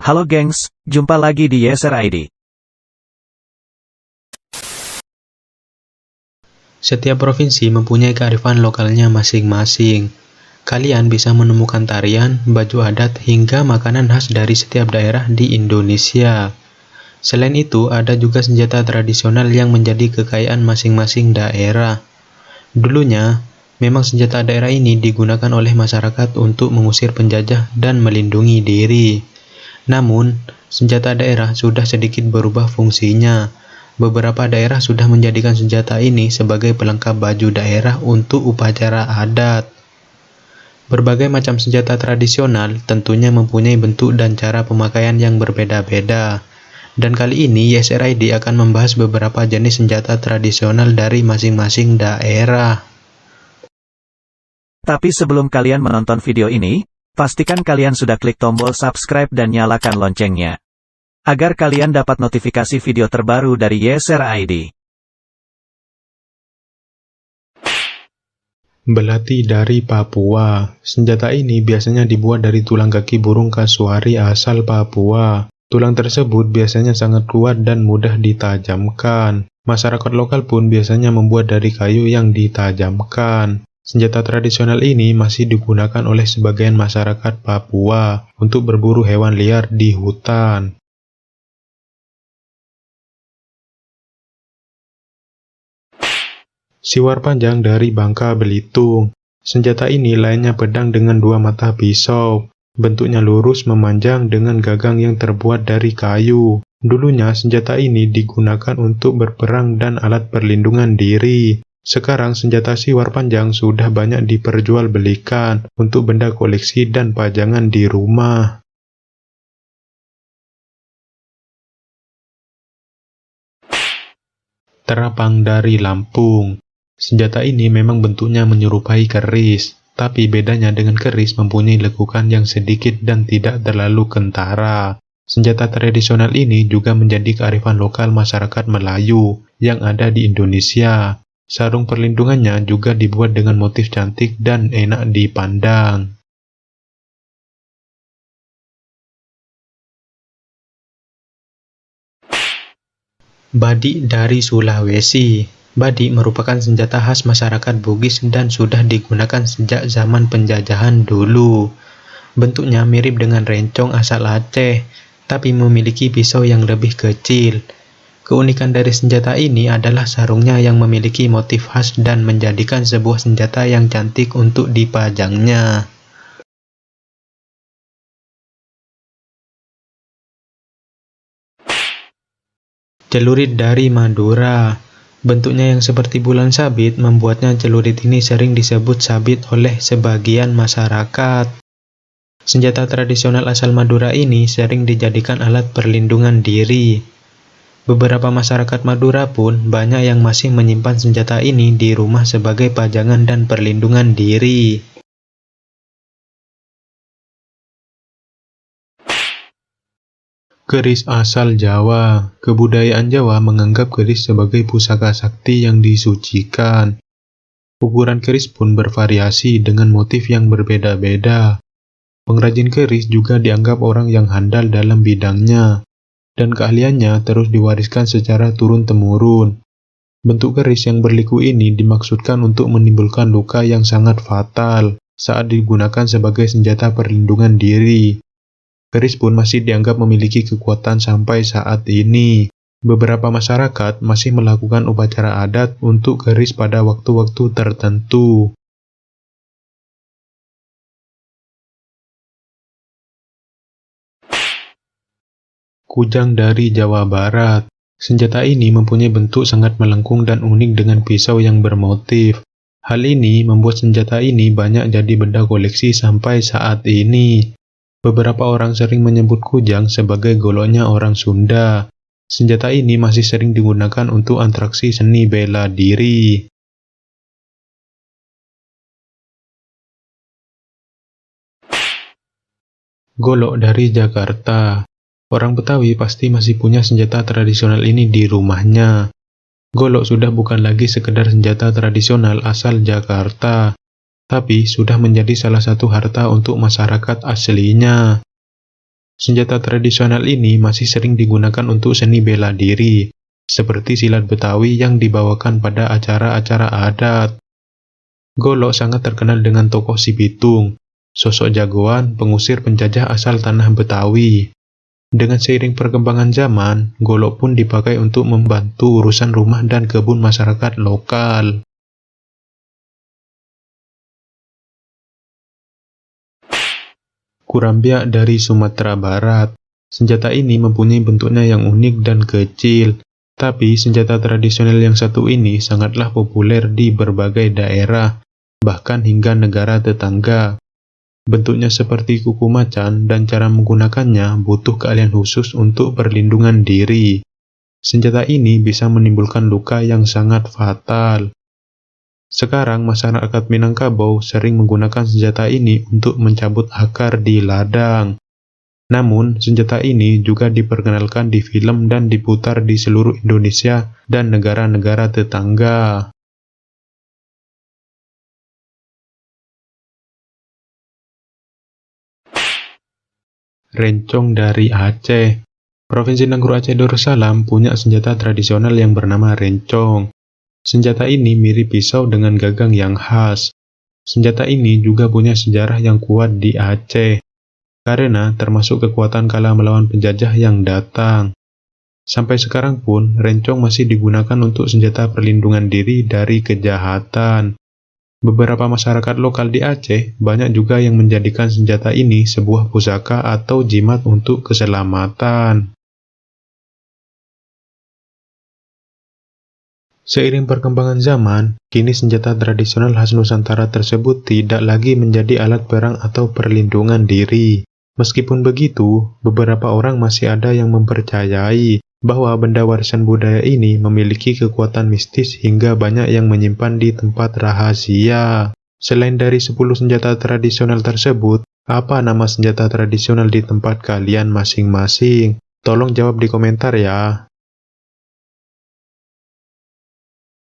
Halo gengs, jumpa lagi di Yeser ID. Setiap provinsi mempunyai kearifan lokalnya masing-masing. Kalian bisa menemukan tarian, baju adat, hingga makanan khas dari setiap daerah di Indonesia. Selain itu, ada juga senjata tradisional yang menjadi kekayaan masing-masing daerah. Dulunya, memang senjata daerah ini digunakan oleh masyarakat untuk mengusir penjajah dan melindungi diri. Namun, senjata daerah sudah sedikit berubah fungsinya. Beberapa daerah sudah menjadikan senjata ini sebagai pelengkap baju daerah untuk upacara adat. Berbagai macam senjata tradisional tentunya mempunyai bentuk dan cara pemakaian yang berbeda-beda. Dan kali ini YSRID akan membahas beberapa jenis senjata tradisional dari masing-masing daerah. Tapi sebelum kalian menonton video ini, pastikan kalian sudah klik tombol subscribe dan nyalakan loncengnya, agar kalian dapat notifikasi video terbaru dari Yeser ID. Belati dari Papua. Senjata ini biasanya dibuat dari tulang kaki burung kasuari asal Papua. Tulang tersebut biasanya sangat kuat dan mudah ditajamkan. Masyarakat lokal pun biasanya membuat dari kayu yang ditajamkan. Senjata tradisional ini masih digunakan oleh sebagian masyarakat Papua untuk berburu hewan liar di hutan. Siwar panjang dari Bangka Belitung. Senjata ini lainnya pedang dengan dua mata pisau. Bentuknya lurus memanjang dengan gagang yang terbuat dari kayu. Dulunya senjata ini digunakan untuk berperang dan alat perlindungan diri. Sekarang senjata siwar panjang sudah banyak diperjualbelikan untuk benda koleksi dan pajangan di rumah. Terapang dari Lampung. Senjata ini memang bentuknya menyerupai keris, tapi bedanya dengan keris mempunyai lekukan yang sedikit dan tidak terlalu kentara. Senjata tradisional ini juga menjadi kearifan lokal masyarakat Melayu yang ada di Indonesia. Sarung perlindungannya juga dibuat dengan motif cantik dan enak dipandang. Badik dari Sulawesi. Badik merupakan senjata khas masyarakat Bugis dan sudah digunakan sejak zaman penjajahan dulu. Bentuknya mirip dengan rencong asal Aceh, tapi memiliki pisau yang lebih kecil. Keunikan dari senjata ini adalah sarungnya yang memiliki motif khas dan menjadikan sebuah senjata yang cantik untuk dipajangnya. Celurit dari Madura. Bentuknya yang seperti bulan sabit membuatnya celurit ini sering disebut sabit oleh sebagian masyarakat. Senjata tradisional asal Madura ini sering dijadikan alat perlindungan diri. Beberapa masyarakat Madura pun banyak yang masih menyimpan senjata ini di rumah sebagai pajangan dan perlindungan diri. Keris asal Jawa. Kebudayaan Jawa menganggap keris sebagai pusaka sakti yang disucikan. Ukuran keris pun bervariasi dengan motif yang berbeda-beda. Pengrajin keris juga dianggap orang yang handal dalam bidangnya, dan keahliannya terus diwariskan secara turun-temurun. Bentuk keris yang berliku ini dimaksudkan untuk menimbulkan luka yang sangat fatal saat digunakan sebagai senjata perlindungan diri. Keris pun masih dianggap memiliki kekuatan sampai saat ini. Beberapa masyarakat masih melakukan upacara adat untuk keris pada waktu-waktu tertentu. Kujang dari Jawa Barat. Senjata ini mempunyai bentuk sangat melengkung dan unik dengan pisau yang bermotif. Hal ini membuat senjata ini banyak jadi benda koleksi sampai saat ini. Beberapa orang sering menyebut kujang sebagai goloknya orang Sunda. Senjata ini masih sering digunakan untuk atraksi seni bela diri. Golok dari Jakarta. Orang Betawi pasti masih punya senjata tradisional ini di rumahnya. Golok sudah bukan lagi sekedar senjata tradisional asal Jakarta, tapi sudah menjadi salah satu harta untuk masyarakat aslinya. Senjata tradisional ini masih sering digunakan untuk seni bela diri, seperti silat Betawi yang dibawakan pada acara-acara adat. Golok sangat terkenal dengan tokoh Si Pitung, sosok jagoan pengusir penjajah asal tanah Betawi. Dengan seiring perkembangan zaman, golok pun dipakai untuk membantu urusan rumah dan kebun masyarakat lokal. Kurambia dari Sumatera Barat. Senjata ini mempunyai bentuknya yang unik dan kecil, tapi senjata tradisional yang satu ini sangatlah populer di berbagai daerah, bahkan hingga negara tetangga. Bentuknya seperti kuku macan dan cara menggunakannya butuh keahlian khusus untuk perlindungan diri. Senjata ini bisa menimbulkan luka yang sangat fatal. Sekarang masyarakat Minangkabau sering menggunakan senjata ini untuk mencabut akar di ladang. Namun, senjata ini juga diperkenalkan di film dan diputar di seluruh Indonesia dan negara-negara tetangga. Rencong dari Aceh. Provinsi Nanggroe Aceh Darussalam punya senjata tradisional yang bernama rencong. Senjata ini mirip pisau dengan gagang yang khas. Senjata ini juga punya sejarah yang kuat di Aceh, karena termasuk kekuatan kala melawan penjajah yang datang. Sampai sekarang pun, rencong masih digunakan untuk senjata perlindungan diri dari kejahatan. Beberapa masyarakat lokal di Aceh banyak juga yang menjadikan senjata ini sebuah pusaka atau jimat untuk keselamatan. Seiring perkembangan zaman, kini senjata tradisional khas Nusantara tersebut tidak lagi menjadi alat perang atau perlindungan diri. Meskipun begitu, beberapa orang masih ada yang mempercayai bahwa benda warisan budaya ini memiliki kekuatan mistis hingga banyak yang menyimpan di tempat rahasia. Selain dari 10 senjata tradisional tersebut, apa nama senjata tradisional di tempat kalian masing-masing? Tolong jawab di komentar ya.